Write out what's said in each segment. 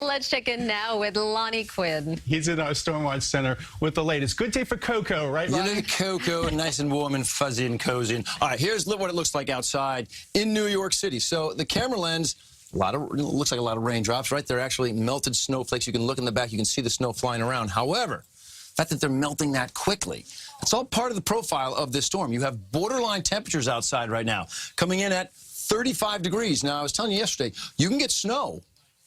Let's check in now with Lonnie Quinn. He's in our Stormwatch Center with the latest. Good day for Cocoa, right, Lonnie? You know, Cocoa, nice and warm and fuzzy and cozy. All right, here's what it looks like outside in New York City. So the camera lens, looks like a lot of raindrops, right? They're actually melted snowflakes. You can look in the back, you can see the snow flying around. However, the fact that they're melting that quickly, it's all part of the profile of this storm. You have borderline temperatures outside right now, coming in at 35 degrees. Now, I was telling you yesterday, you can get snow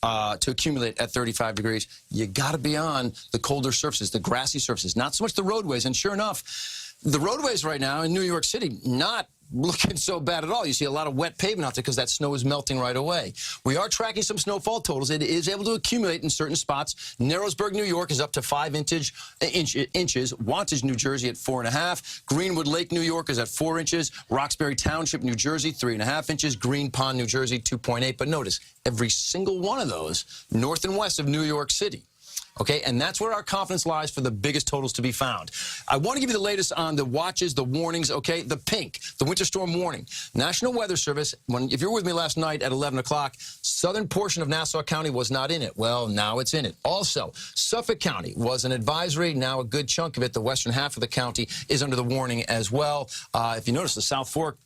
to accumulate at 35 degrees. You got to be on the colder surfaces, the grassy surfaces, not so much the roadways. And sure enough, the roadways right now in New York City, not looking so bad at all. You see a lot of wet pavement out there because that snow is melting right away. We are tracking some snowfall totals. It is able to accumulate in certain spots. Narrowsburg, New York is up to 5 inches. Wantage, New Jersey at 4.5. Greenwood Lake, New York is at 4 inches. Roxbury Township, New Jersey, 3.5 inches. Green Pond, New Jersey, 2.8. But notice, every single one of those north and west of New York City. Okay, and that's where our confidence lies for the biggest totals to be found. I want to give you the latest on the watches, the warnings, okay? The pink, the winter storm warning. National Weather Service, if you were with me last night at 11 o'clock, southern portion of Nassau County was not in it. Well, now it's in it. Also, Suffolk County was an advisory. Now a good chunk of it, the western half of the county, is under the warning as well. If you notice, the South Fork,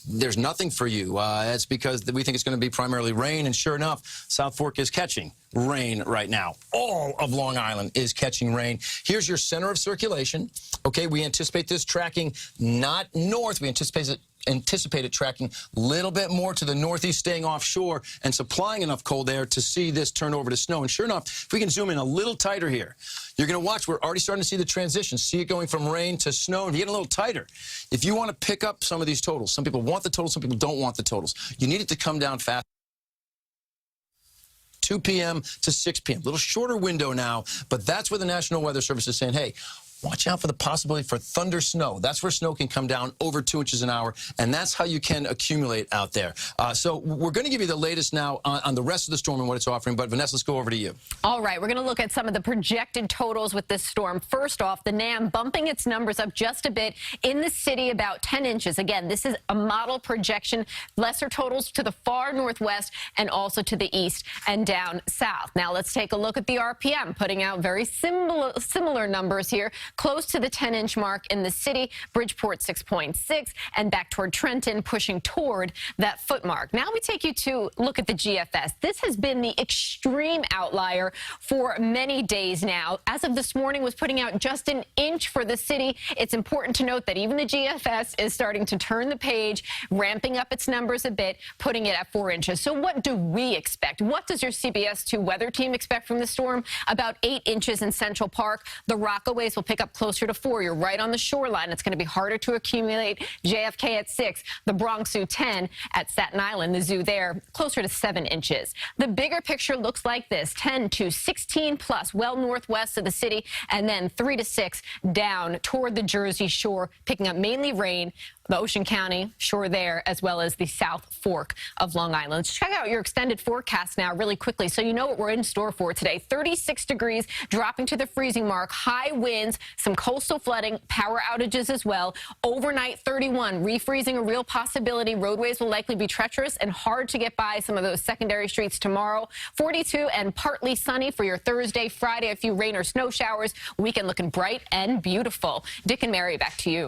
there's nothing for you. That's because we think it's going to be primarily rain, and sure enough, South Fork is catching rain right now. All of Long Island is catching rain. Here's your center of circulation. Okay, we anticipate this tracking not north. We anticipate it tracking a little bit more to the northeast, staying offshore and supplying enough cold air to see this turn over to snow. And sure enough, if we can zoom in a little tighter here, you're going to watch. We're already starting to see the transition, see it going from rain to snow, and getting a little tighter. If you want to pick up some of these totals, some people want the totals, some people don't want the totals. You need it to come down fast. 2 p.m. to 6 p.m. A little shorter window now, but that's where the National Weather Service is saying, hey, watch out for the possibility for thunder snow. That's where snow can come down over 2 inches an hour, and that's how you can accumulate out there. So we're going to give you the latest now on the rest of the storm and what it's offering, but Vanessa, let's go over to you. All right, we're going to look at some of the projected totals with this storm. First off, the NAM bumping its numbers up just a bit in the city, about 10 inches. Again, this is a model projection. Lesser totals to the far northwest and also to the east and down south. Now let's take a look at the RPM, putting out very similar numbers here. Close to the 10-inch mark in the city, Bridgeport 6.6, and back toward Trenton, pushing toward that foot mark. Now we take you to look at the GFS. This has been the extreme outlier for many days now. As of this morning, was putting out just an inch for the city. It's important to note that even the GFS is starting to turn the page, ramping up its numbers a bit, putting it at 4 inches. So what do we expect? What does your CBS 2 weather team expect from the storm? About 8 inches in Central Park. The Rockaways will pick up closer to 4. You're right on the shoreline. It's going to be harder to accumulate. JFK at 6. The Bronx Zoo 10. At Staten Island, the zoo there, closer to 7 inches. The bigger picture looks like this: 10 to 16 plus, well northwest of the city, and then 3 to 6 down toward the Jersey Shore, picking up mainly rain. The Ocean County shore there, as well as the South Fork of Long Island. Let's check out your extended forecast now really quickly so you know what we're in store for today. 36 degrees, dropping to the freezing mark, high winds, some coastal flooding, power outages as well. Overnight 31, refreezing a real possibility. Roadways will likely be treacherous and hard to get by some of those secondary streets tomorrow. 42 and partly sunny for your Thursday. Friday, a few rain or snow showers. Weekend looking bright and beautiful. Dick and Mary, back to you.